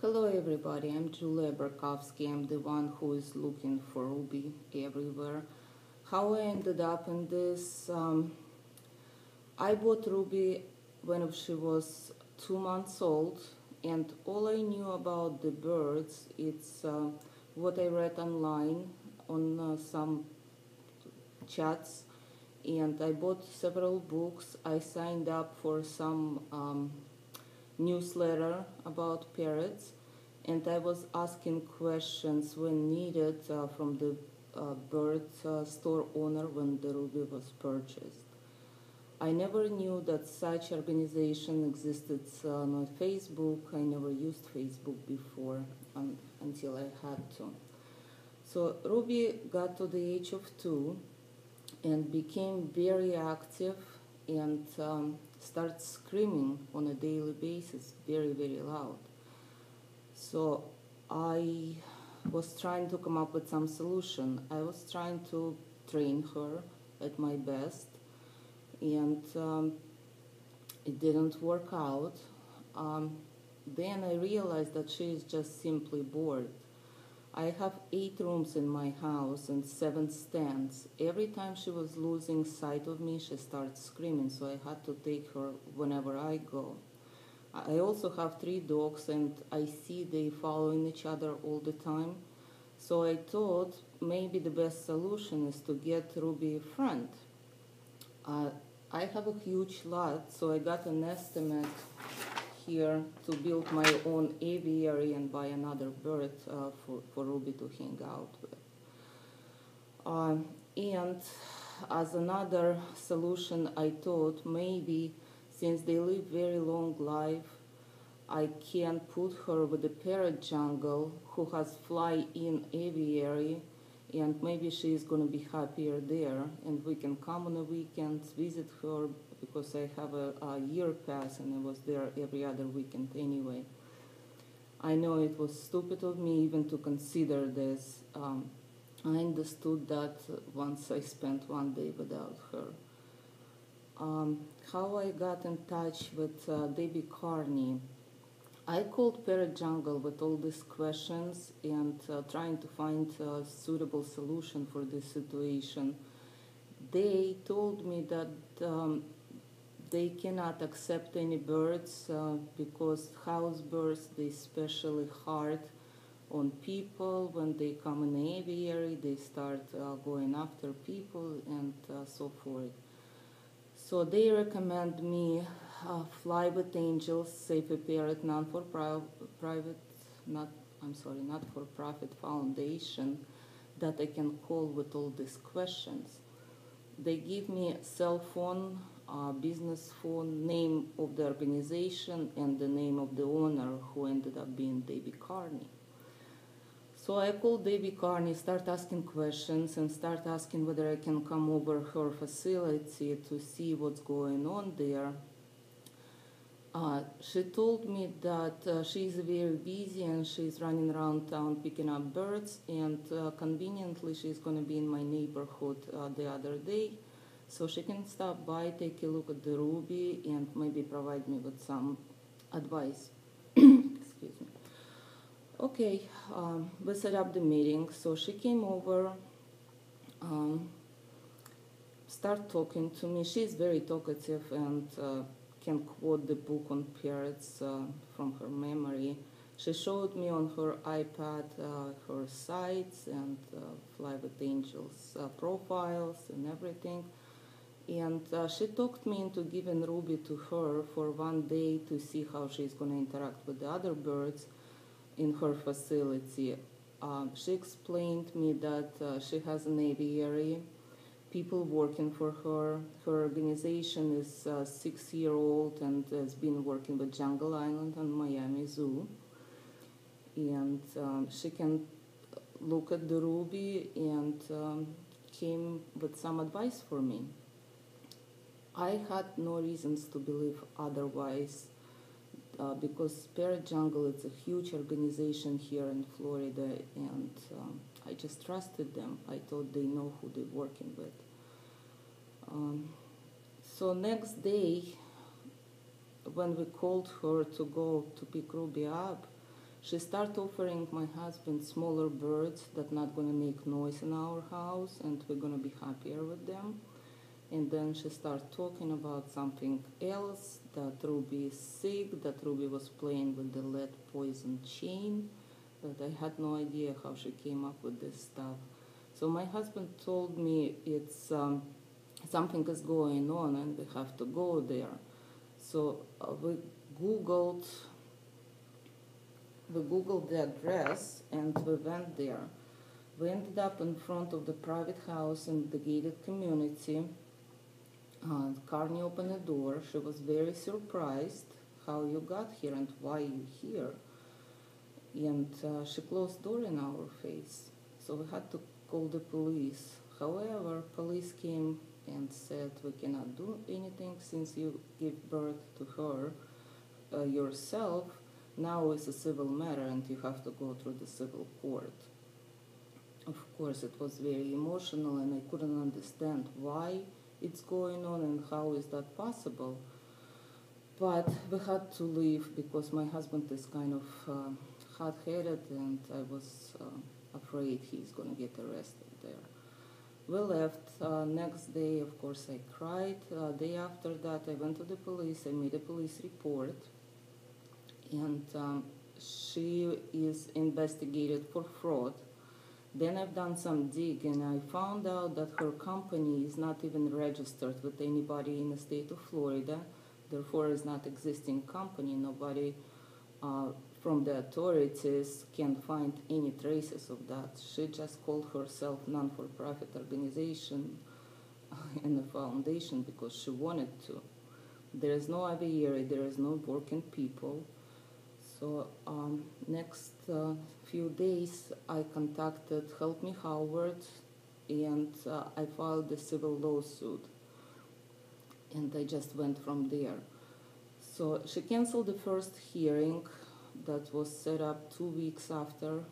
Hello everybody, I'm Julia Berkowski. I'm the one who is looking for Ruby everywhere. How I ended up in this, I bought Ruby when she was 2 months old, and all I knew about the birds, it's what I read online on some chats, and I bought several books. I signed up for some newsletter about parrots, and I was asking questions when needed from the bird store owner when the Ruby was purchased. I never knew that such organization existed on Facebook. I never used Facebook before until I had to. So Ruby got to the age of 2 and became very active and started screaming on a daily basis, very, very loud. So I was trying to come up with some solution. I was trying to train her at my best, and it didn't work out. Then I realized that she is just simply bored. I have 8 rooms in my house and 7 stands. Every time she was losing sight of me, she started screaming, so I had to take her whenever I go. I also have 3 dogs, and I see they following each other all the time. So I thought maybe the best solution is to get Ruby a friend. I have a huge lot, so I got an estimate here to build my own aviary and buy another bird for Ruby to hang out with. And as another solution, I thought maybe since they live very long life, I can put her with a parrot jungle who has fly-in aviary, and maybe she is going to be happier there, and we can come on the weekends, visit her, because I have a year pass and I was there every other weekend anyway. I know it was stupid of me even to consider this. I understood that once I spent one day without her. How I got in touch with Debbie Carney. I called Parrot Jungle with all these questions and trying to find a suitable solution for this situation. They told me that they cannot accept any birds because house birds, they especially hard on people. When they come in the aviary, they start going after people and so forth. So they recommend me Fly with Angels, Save a Parrot, not-for-profit foundation that I can call with all these questions. They give me a cell phone, business phone, name of the organization, and the name of the owner, who ended up being Debbie Carney. So I called Debbie Carney, start asking questions, and start asking whether I can come over her facility to see what's going on there. She told me that she's very busy and she's running around town picking up birds, and conveniently she's going to be in my neighborhood the other day, so she can stop by, take a look at the Ruby, and maybe provide me with some advice. Excuse me. Okay, we set up the meeting, so she came over, start talking to me. She's very talkative and can quote the book on parrots from her memory. She showed me on her iPad her sites and Fly with Angels profiles and everything. And she talked me into giving Ruby to her for one day to see how she's going to interact with the other birds in her facility. She explained me that she has an aviary, people working for her. Her organization is 6-year-old and has been working with Jungle Island and Miami Zoo. And she can look at the Ruby and came with some advice for me. I had no reasons to believe otherwise. Because Parrot Jungle is a huge organization here in Florida, and I just trusted them. I thought they know who they're working with. So next day, when we called her to go to pick Ruby up, She started offering my husband smaller birds that not gonna make noise in our house and we're gonna be happier with them. And then she started talking about something else, that Ruby is sick, that Ruby was playing with the lead poison chain, that I had no idea how she came up with this stuff. So my husband told me it's something is going on and we have to go there. So we Googled the address and we went there. We ended up in front of the private house in the gated community. Carney opened the door. She was very surprised how you got here and why you here. And she closed the door in our face. So we had to call the police. However, police came and said we cannot do anything since you gave birth to her yourself. Now it's a civil matter and you have to go through the civil court. Of course, it was very emotional and I couldn't understand why it's going on and how is that possible. But we had to leave because my husband is kind of hot-headed and I was afraid he's going to get arrested there. We left. Next day, of course, I cried. Day after that, I went to the police. I made a police report. And she is investigated for fraud. Then I've done some dig and I found out that her company is not even registered with anybody in the state of Florida. Therefore, is not existing company. Nobody from the authorities can find any traces of that. She just called herself non-for-profit organization and a foundation because she wanted to. There is no aviary, there is no working people. So next few days I contacted Help Me Howard and I filed a civil lawsuit and I just went from there. So she canceled the first hearing that was set up 2 weeks after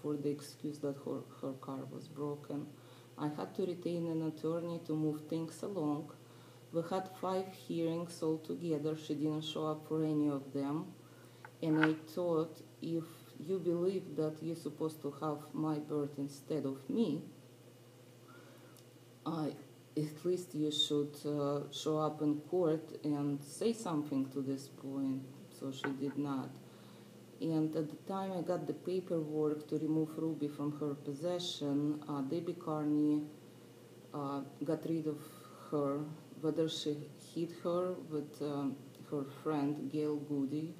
for the excuse that her car was broken. I had to retain an attorney to move things along. We had 5 hearings altogether. She didn't show up for any of them. And I thought, if you believe that you're supposed to have my birth instead of me, at least you should show up in court and say something to this point. So she did not. And at the time I got the paperwork to remove Ruby from her possession, Debbie Carney got rid of her, whether she hid her with her friend Gail Goody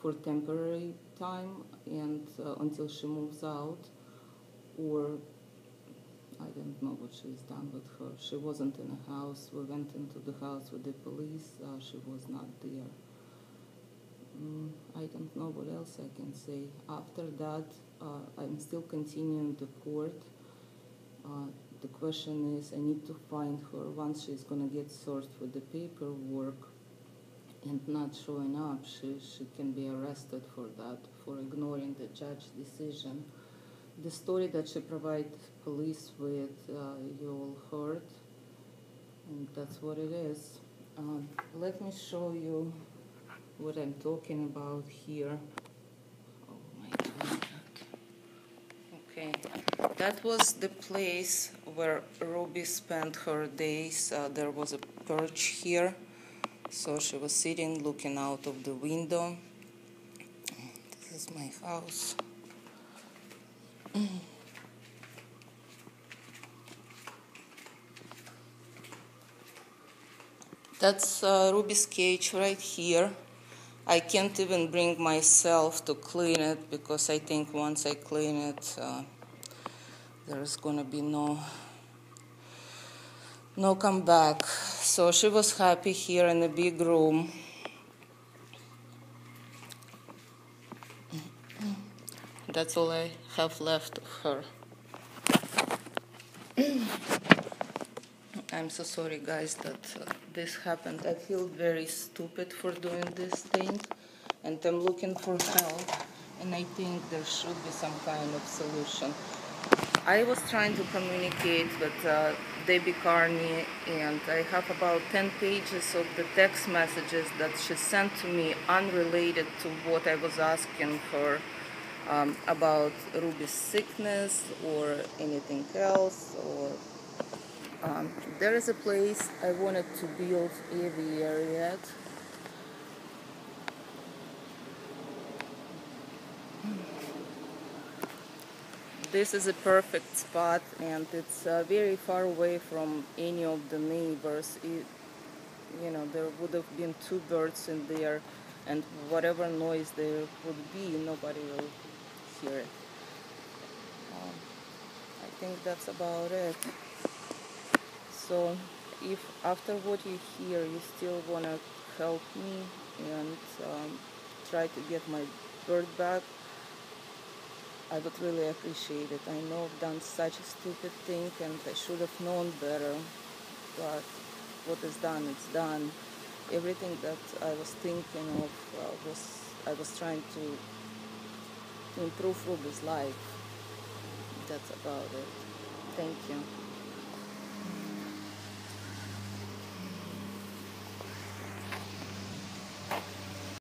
for temporary time and until she moves out, or I don't know what she's done with her. She wasn't in the house. We went into the house with the police. She was not there. I don't know what else I can say. After that, I'm still continuing the court. The question is, I need to find her once she's going to get served with the paperwork and not showing up. She can be arrested for that, for ignoring the judge's decision. The story that she provided police with, you all heard, and that's what it is. Let me show you what I'm talking about here. Oh my God. Okay, that was the place where Ruby spent her days. There was a perch here, so she was sitting looking out of the window. This is my house. That's Ruby's cage right here. I can't even bring myself to clean it because I think once I clean it, there's gonna be no comeback. So she was happy here in the big room. That's all I have left of her. I'm so sorry, guys, that this happened. I feel very stupid for doing this thing, and I'm looking for help, and I think there should be some kind of solution. I was trying to communicate with Debbie Carney, and I have about 10 pages of the text messages that she sent to me unrelated to what I was asking her about Ruby's sickness or anything else. Or there is a place I wanted to build every yet. This is a perfect spot, and it's very far away from any of the neighbors. You know, there would have been two birds in there, and whatever noise there would be, nobody will hear it. I think that's about it. So if after what you hear you still want to help me and try to get my bird back, I would really appreciate it. I know I've done such a stupid thing and I should have known better, but what is done, it's done. Everything that I was thinking of I was trying to improve Ruby's life. That's about it. Thank you.